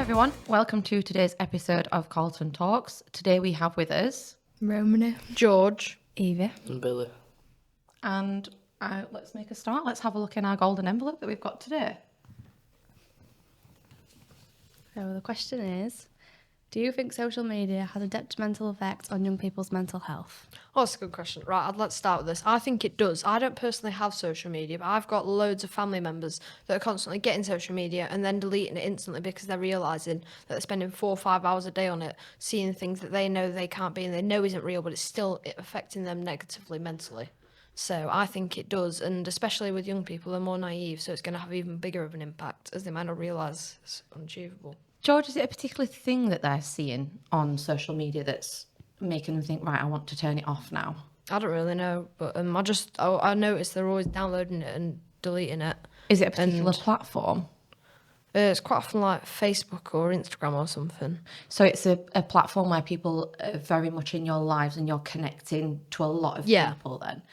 everyone, welcome to today's episode of Carlton Talks. Today we have with us Romany, George, Evie, and Billy. And let's make a start. Let's have a look in our golden envelope that we've got today. So the question is, do you think social media has a detrimental effect on young people's mental health? Oh, that's a good question. Right, let's start with this. I think it does. I don't personally have social media, but I've got loads of family members that are constantly getting social media and then deleting it instantly because they're realising that they're spending 4 or 5 hours a day on it, seeing things that they know they can't be and they know isn't real, but it's still affecting them negatively mentally. So I think it does, and especially with young people, they're more naive, so it's going to have even bigger of an impact as they might not realise it's unachievable. George, is it a particular thing that they're seeing on social media that's making them think, right, I want to turn it off now? I don't really know, but I noticed they're always downloading it and deleting it. Is it a particular platform? It's quite often like Facebook or Instagram or something. So it's a platform where people are very much in your lives and you're connecting to a lot of people then.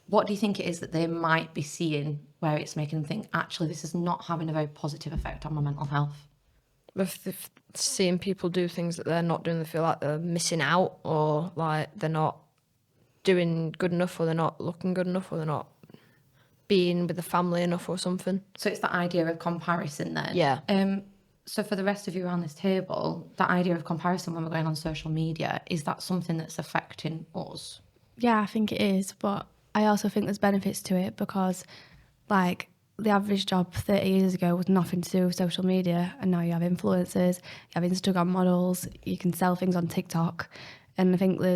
What do you think it is that they might be seeing where it's making them think, actually, this is not having a very positive effect on my mental health? If seeing people do things that they're not doing, they feel like they're missing out, or like they're not doing good enough, or they're not looking good enough, or they're not being with the family enough or something. So it's the idea of comparison then? Yeah. So for the rest of you around this table, that idea of comparison when we're going on social media, is that something that's affecting us? Yeah, I think it is, but I also think there's benefits to it because, like, the average job 30 years ago was nothing to do with social media, and now you have influencers, you have Instagram models, you can sell things on TikTok, and I think there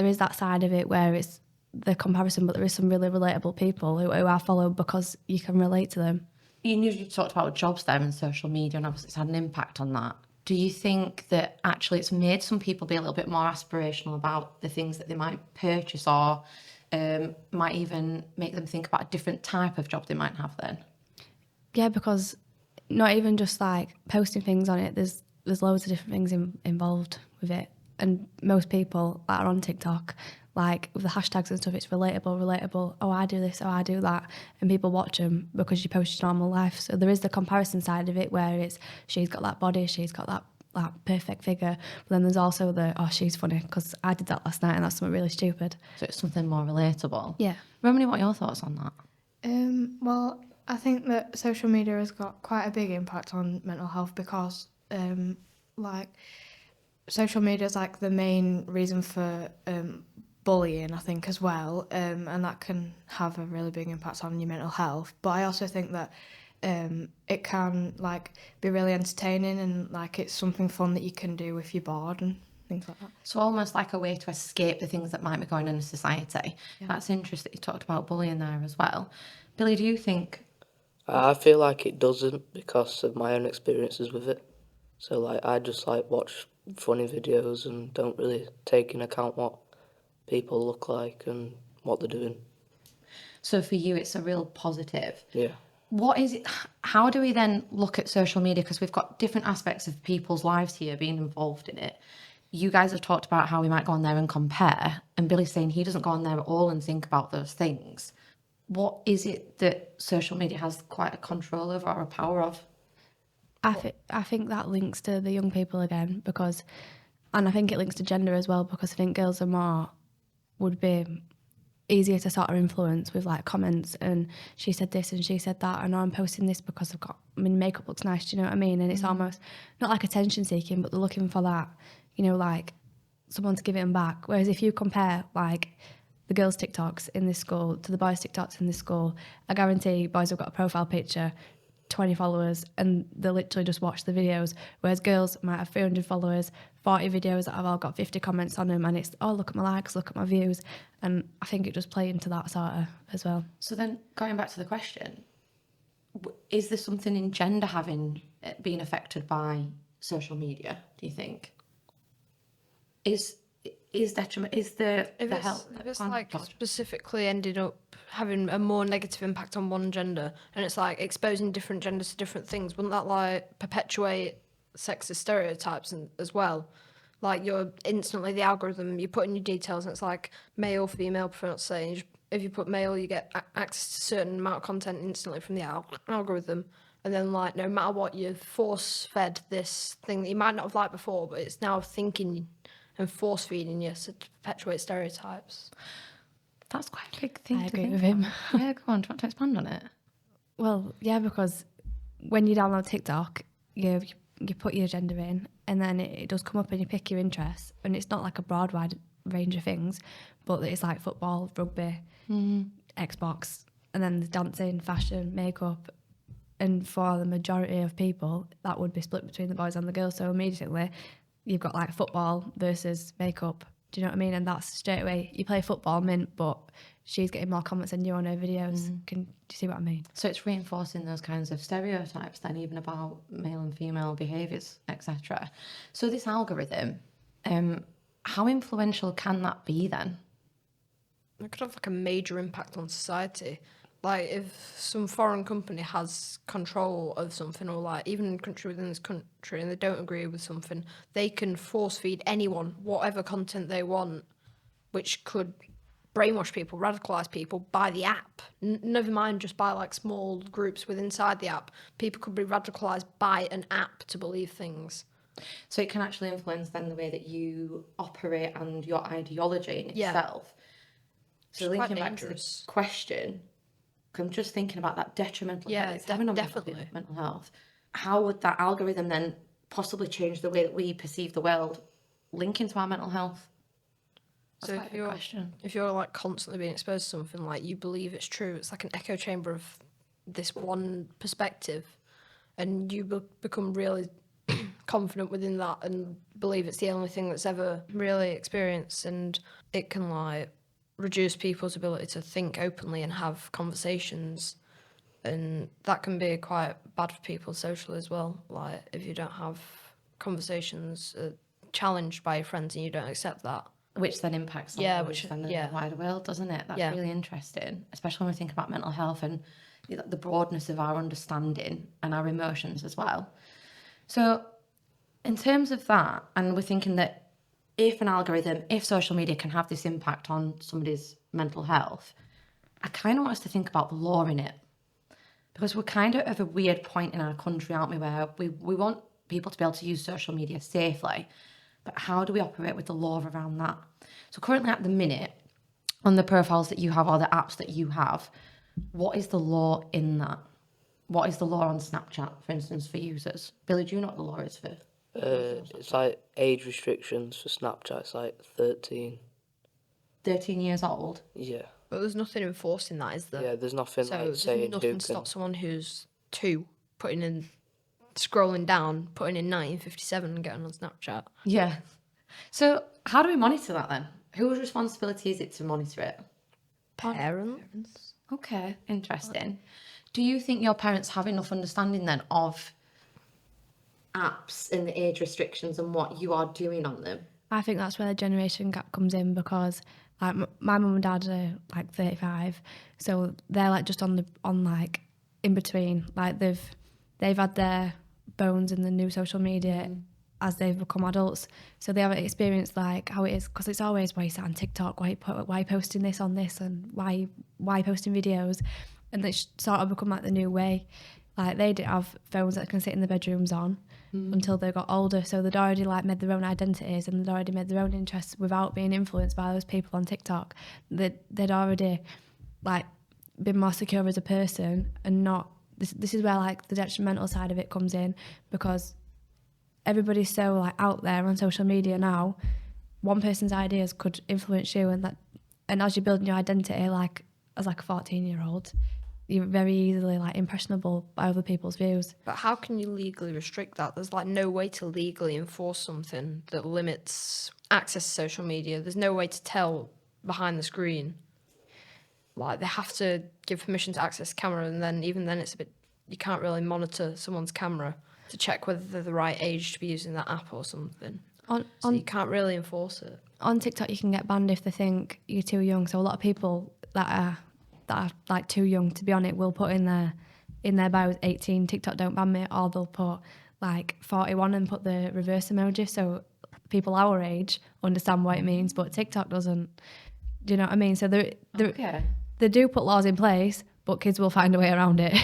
is that side of it where it's the comparison, but there is some really relatable people who I follow because you can relate to them. You talked about jobs there and social media, and obviously it's had an impact on that. Do you think that actually it's made some people be a little bit more aspirational about the things that they might purchase, or might even make them think about a different type of job they might have then? Yeah, because not even just like posting things on it, there's loads of different things involved with it. And most people that are on TikTok, like with the hashtags and stuff, it's relatable. Oh, I do this, oh, I do that. And people watch them because you post your normal life. So there is the comparison side of it where it's, she's got that body, she's got that perfect figure. But then there's also she's funny because I did that last night and that's something really stupid. So it's something more relatable. Yeah. Romany, what are your thoughts on that? Well, I think that social media has got quite a big impact on mental health because, social media is like the main reason for bullying, I think, as well, and that can have a really big impact on your mental health. But I also think that it can be really entertaining and it's something fun that you can do if you're bored and things like that. So almost like a way to escape the things that might be going on in society. Yeah. That's interesting. You talked about bullying there as well. Billy, do you think? I feel like it doesn't because of my own experiences with it. So I just watch funny videos and don't really take into account what people look like and what they're doing. So for you, it's a real positive. Yeah. What is it? How do we then look at social media? Because we've got different aspects of people's lives here being involved in it. You guys have talked about how we might go on there and compare, and Billy's saying he doesn't go on there at all and think about those things. What is it that social media has quite a control over or a power of? I think that links to the young people again and I think it links to gender as well because I think girls would be easier to sort of influence with comments and she said this and she said that and I'm posting this because makeup looks nice, do you know what I mean? And it's almost not like attention seeking, but they're looking for that, someone to give it them back. Whereas if you compare the girls' TikToks in this school to the boys' TikToks in this school, I guarantee boys have got a profile picture, 20 followers, and they literally just watch the videos, whereas girls might have 300 followers, 40 videos that have all got 50 comments on them, and it's, oh, look at my likes, look at my views, and I think it just plays into that sort of as well. So then, going back to the question, is there something in gender being affected by social media, do you think? Is the help? If it's specifically ended up having a more negative impact on one gender, and it's exposing different genders to different things, wouldn't that perpetuate sexist stereotypes as well? You're instantly the algorithm, you put in your details, and it's male, female, prefer not to say. If you put male, you get access to a certain amount of content instantly from the algorithm, And then, like, no matter what, you've force-fed this thing that you might not have liked before, but it's now thinking and force-feeding you to perpetuate stereotypes. That's quite a big thing I to agree think with him. about. Yeah, go on. Do you want to expand on it? Well, yeah, because when you download TikTok, you put your gender in, and then it does come up and you pick your interests, and it's not like a broad wide range of things, but it's like football, rugby, Xbox, and then there's dancing, fashion, makeup, and for the majority of people, that would be split between the boys and the girls. So immediately, you've got like football versus makeup. Do you know what I mean? And that's straight away. You play football, mint, but she's getting more comments than you on her videos. Do you see what I mean? So it's reinforcing those kinds of stereotypes then, even about male and female behaviours, etc. So this algorithm, how influential can that be then? It could have like a major impact on society. Like if some foreign company has control of something, or like even a country within this country, and they don't agree with something, they can force feed anyone whatever content they want, which could brainwash people, radicalize people by the app. Never mind just by like small groups within inside the app. People could be radicalized by an app to believe things. So it can actually influence then the way that you operate and your ideology in Yeah. itself. So It's quite linking back to the dangerous. question, 'cause I'm just thinking about that detrimental Yeah, effect it's having on definitely. mental health. How would that algorithm then possibly change the way that we perceive the world, linking to our mental health? That's So quite a good question. if you're like constantly being exposed to something, like you believe it's true, it's like an echo chamber of this one perspective, and you become really confident within that and believe it's the only thing that's ever really experienced, and it can like reduce people's ability to think openly and have conversations, and that can be quite bad for people socially as well. Like if you don't have conversations challenged by your friends and you don't accept that. Which then impacts on Yeah, the which- understanding yeah. of the wider world, doesn't it? That's Yeah. really interesting, especially when we think about mental health and the broadness of our understanding and our emotions as well. So, in terms of that, and we're thinking that if an algorithm, if social media can have this impact on somebody's mental health, I kind of want us to think about the law in it. Because we're kind of at a weird point in our country, aren't we, where we want people to be able to use social media safely, but how do we operate with the law around that? So currently at the minute, on the profiles that you have or the apps that you have, what is the law in that? What is the law on Snapchat, for instance, for users? Billy, do you know what the law is for? It's like age restrictions for Snapchat. It's like 13. 13 years old? Yeah. But there's nothing enforcing that, is there? Yeah, there's nothing So like there's saying who nothing can. to stop someone who's 2 putting in, scrolling down, putting in 1957 and getting on Snapchat. Yeah. So how do we monitor that then? Whose responsibility is it to monitor it? Parents? Okay, interesting. Do you think your parents have enough understanding then of apps and the age restrictions and what you are doing on them? I think that's where the generation gap comes in, because like my mum and dad are like 35, so they're like just on like in between. Like they've had their bones in the new social media as they've become adults, so they haven't experienced like how it is, because it's always why you sat on TikTok, why posting this on this, and why posting videos, and it's sort of become like the new way. Like they didn't have phones that can sit in the bedrooms on until they got older, so they'd already like made their own identities and they'd already made their own interests without being influenced by those people on TikTok. They'd already like been more secure as a person, and not this is where like the detrimental side of it comes in, because everybody's so like out there on social media now. One person's ideas could influence you, and as you're building your identity, like as like a 14-year-old, you're very easily like impressionable by other people's views. But how can you legally restrict that? There's like no way to legally enforce something that limits access to social media. There's no way to tell behind the screen. Like they have to give permission to access the camera, and then even then it's a bit, you can't really monitor someone's camera to check whether they're the right age to be using that app or something. So you can't really enforce it. On TikTok you can get banned if they think you're too young, so a lot of people that are like too young to be on it will put in their bios 18, TikTok don't ban me, or they'll put like 41 and put the reverse emoji, so people our age understand what it means, but TikTok doesn't. Do you know what I mean? So they do put laws in place, but kids will find a way around it.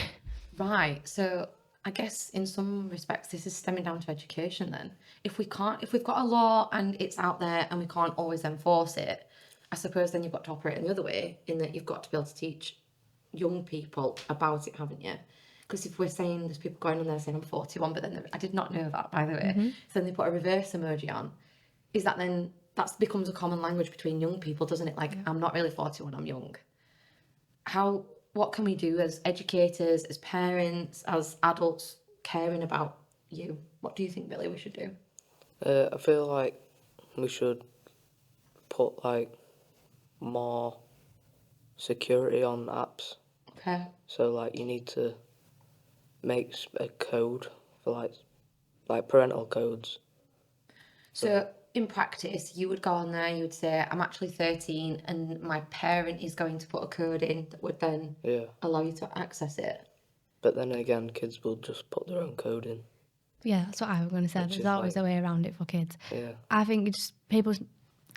Right. So I guess in some respects this is stemming down to education then. If we've got a law and it's out there and we can't always enforce it, I suppose then you've got to operate in the other way, in that you've got to be able to teach young people about it, haven't you? Because if we're saying there's people going on there saying I'm 41, but then I did not know that, by the way. So then they put a reverse emoji on. Is that then, that becomes a common language between young people, doesn't it? Like, I'm not really 41, I'm young. What can we do as educators, as parents, as adults caring about you? What do you think, Billy, we should do? I feel like we should put like more security on apps. Okay. So like you need to make a code for like parental codes. So in practice, you would go on there, you would say, I'm actually 13 and my parent is going to put a code in that would then allow you to access it. But then again, kids will just put their own code in. Yeah, that's what I was going to say. Which There's is always like- a way around it for kids. Yeah. I think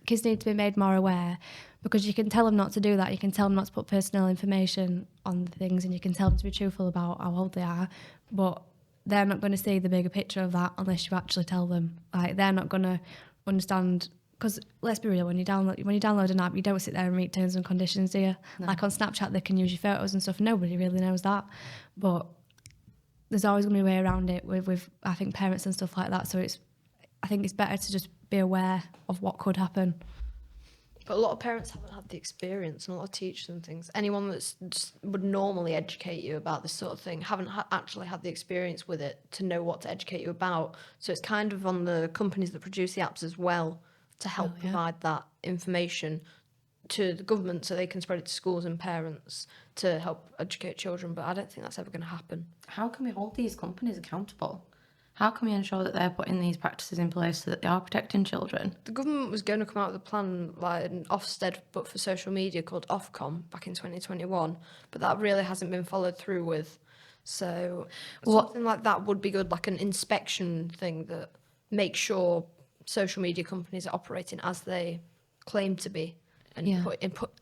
kids need to be made more aware, because you can tell them not to do that. You can tell them not to put personal information on things, and you can tell them to be truthful about how old they are, but they're not going to see the bigger picture of that unless you actually tell them. Like, they're not going to understand, because let's be real, when you download an app, you don't sit there and read terms and conditions, do you? No. Like on Snapchat, they can use your photos and stuff. Nobody really knows that, but there's always going to be a way around it with I think parents and stuff like that. So I think it's better to just be aware of what could happen. But a lot of parents haven't had the experience, and a lot of teachers and things. Anyone that's just would normally educate you about this sort of thing haven't actually had the experience with it to know what to educate you about. So it's kind of on the companies that produce the apps as well to help provide that information to the government so they can spread it to schools and parents to help educate children. But I don't think that's ever going to happen. How can we hold these companies accountable? How can we ensure that they're putting these practices in place so that they are protecting children? The government was going to come out with a plan, like an Ofsted, but for social media, called Ofcom, back in 2021, but that really hasn't been followed through with. So something like that would be good, like an inspection thing that makes sure social media companies are operating as they claim to be, and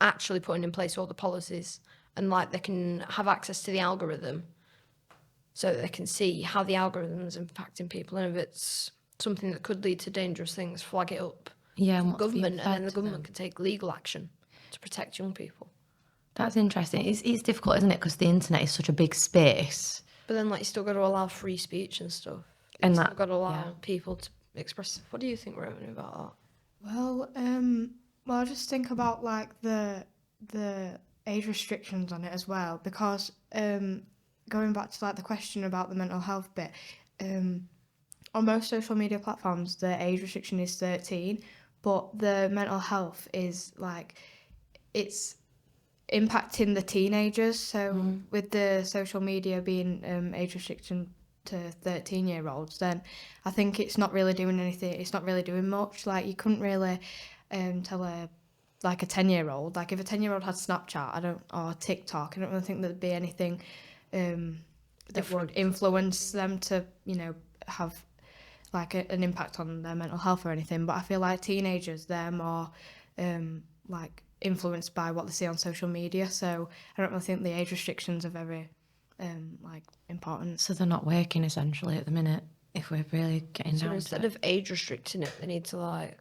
actually putting in place all the policies, and like they can have access to the algorithm so that they can see how the algorithm is impacting people, and if it's something that could lead to dangerous things, flag it up And to the what's being government, and fed then the to government them. can take legal action to protect young people. That's interesting. It's difficult, isn't it? Because the internet is such a big space. But then, like, you still got to allow free speech and stuff. And You that- still got to allow yeah. people to express. What do you think, Rowan, about that? Well, I just think about like the age restrictions on it as well, because going back to like the question about the mental health bit, on most social media platforms the age restriction is 13, but the mental health is like, it's impacting the teenagers. So with the social media being age restriction to 13-year-olds, then I think it's not really doing anything. It's not really doing much. Like, you couldn't really tell a 10-year-old, like if a 10-year-old had Snapchat, or TikTok, I don't really think there'd be anything that would influence them to, have like an impact on their mental health or anything. But I feel like teenagers, they're more like influenced by what they see on social media. So I don't really think the age restrictions are very like important. So they're not working essentially at the minute, if we're really getting So down instead to it. of age restricting it, they need to like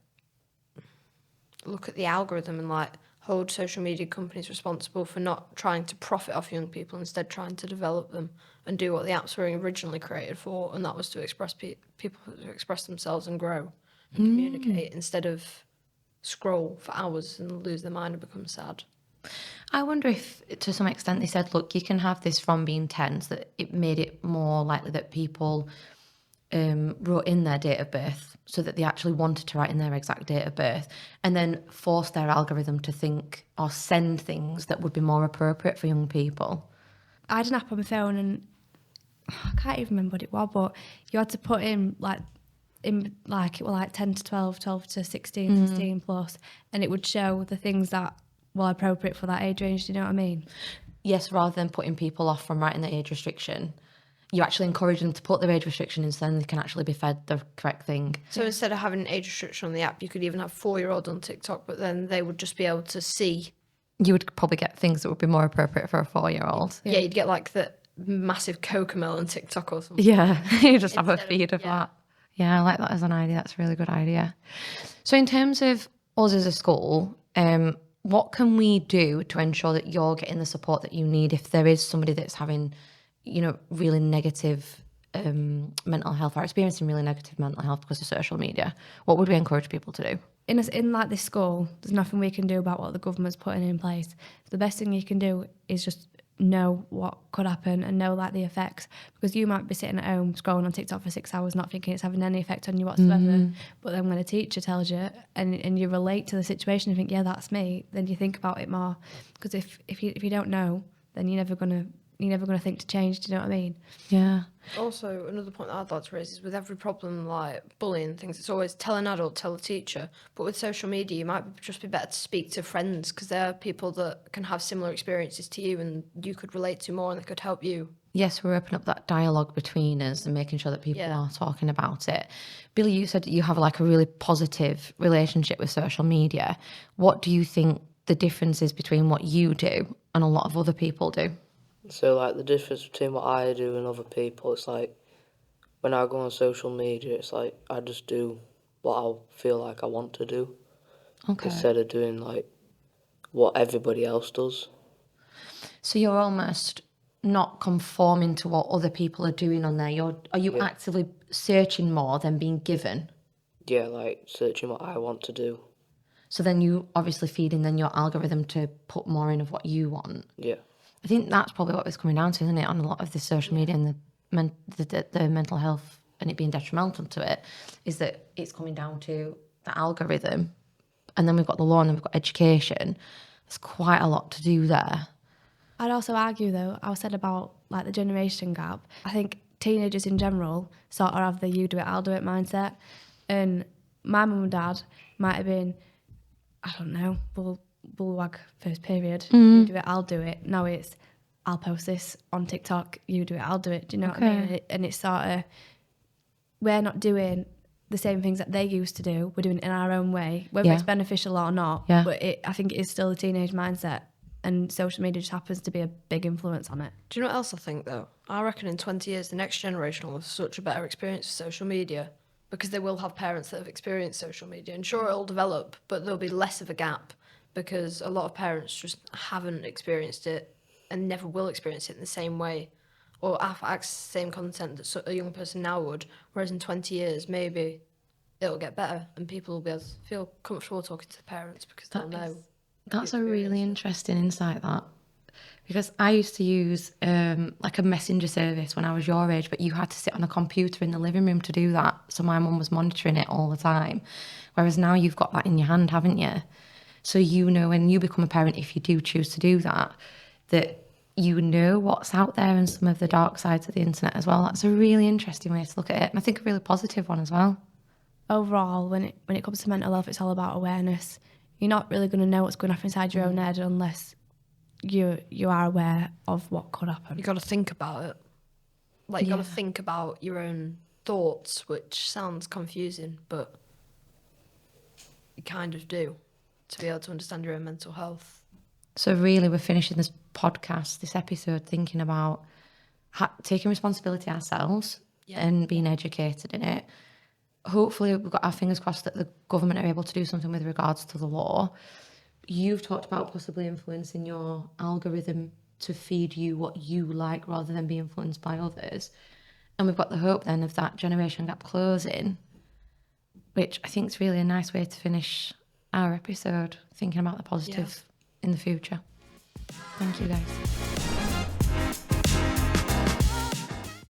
look at the algorithm and like hold social media companies responsible for not trying to profit off young people, instead trying to develop them and do what the apps were originally created for, and that was to express people to express themselves and grow and communicate, instead of scroll for hours and lose their mind and become sad. I wonder if, to some extent, they said, look, you can have this from being 10, so that it made it more likely that people wrote in their date of birth, so that they actually wanted to write in their exact date of birth, and then force their algorithm to think or send things that would be more appropriate for young people. I had an app on my phone, and I can't even remember what it was, but you had to put in it were like 10 to 12, 12 to 16, 16 plus, and it would show the things that were appropriate for that age range. Do you know what I mean? Yes, rather than putting people off from writing the age restriction, you actually encourage them to put their age restriction in, so then they can actually be fed the correct thing. So instead of having an age restriction on the app, you could even have 4-year-olds on TikTok, but then they would just be able to see. You would probably get things that would be more appropriate for a 4-year-old. Yeah, you'd get like massive Cocomelon on TikTok or something. Yeah, you just have a Instead of- feed of yeah. that. Yeah, I like that as an idea. That's a really good idea. So in terms of us as a school, what can we do to ensure that you're getting the support that you need if there is somebody that's having, really negative mental health or experiencing really negative mental health because of social media? What would we encourage people to do? In like this school, there's nothing we can do about what the government's putting in place. The best thing you can do is just know what could happen and know like the effects, because you might be sitting at home scrolling on TikTok for 6 hours not thinking it's having any effect on you whatsoever, but then when a teacher tells you and you relate to the situation and think, yeah, that's me, then you think about it more, because if you don't know, then you're never gonna think to change. Do you know what I mean? Yeah. Also, another point that I'd like to raise is with every problem like bullying and things, it's always tell an adult, tell a teacher. But with social media, you might just be better to speak to friends, because there are people that can have similar experiences to you and you could relate to more and they could help you. Yes, we're opening up that dialogue between us and making sure that people Yeah. are talking about it. Billy, you said that you have like a really positive relationship with social media. What do you think the difference is between what you do and a lot of other people do? So, like, the difference between what I do and other people, it's like, when I go on social media, it's like, I just do what I feel like I want to do, Okay. instead of doing, like, what everybody else does. So you're almost not conforming to what other people are doing on there. Are you Yeah. actively searching more than being given? Yeah, like, searching what I want to do. So then you obviously feed in then your algorithm to put more in of what you want. Yeah. I think that's probably what it's coming down to, isn't it, on a lot of the social media and the mental health and it being detrimental to it, is that it's coming down to the algorithm. And then we've got the law and then we've got education. There's quite a lot to do there. I'd also argue, though, I said about like the generation gap. I think teenagers in general sort of have the you do it, I'll do it mindset. And my mum and dad might have been, I don't know, bullwag first period. You do it, I'll do it. Now it's, I'll post this on TikTok, you do it, I'll do it. Do you know what I mean? And it's sort of, we're not doing the same things that they used to do. We're doing it in our own way, whether it's beneficial or not. Yeah. But I think it is still a teenage mindset. And social media just happens to be a big influence on it. Do you know what else I think though? I reckon in 20 years the next generation will have such a better experience with social media, because they will have parents that have experienced social media. And sure, it'll develop, but there'll be less of a gap, because a lot of parents just haven't experienced it and never will experience it in the same way, or access the same content that a young person now would. Whereas in 20 years, maybe it'll get better and people will be able to feel comfortable talking to the parents because they'll know. That's a really interesting insight, that. Because I used to use like a messenger service when I was your age, but you had to sit on a computer in the living room to do that. So my mum was monitoring it all the time. Whereas now you've got that in your hand, haven't you? So you know when you become a parent, if you do choose to do that, that you know what's out there and some of the dark sides of the internet as well. That's a really interesting way to look at it. And I think a really positive one as well. Overall, when it comes to mental health, it's all about awareness. You're not really going to know what's going to happen inside your own head unless you are aware of what could happen. You got to think about it. Like, you got to think about your own thoughts, which sounds confusing, but you kind of do, to be able to understand your own mental health. So really, we're finishing this podcast, this episode, thinking about taking responsibility ourselves and being educated in it. Hopefully, we've got our fingers crossed that the government are able to do something with regards to the law. You've talked about possibly influencing your algorithm to feed you what you like rather than be influenced by others. And we've got the hope then of that generation gap closing, which I think is really a nice way to finish our episode, thinking about the positive in the future. Thank you, guys.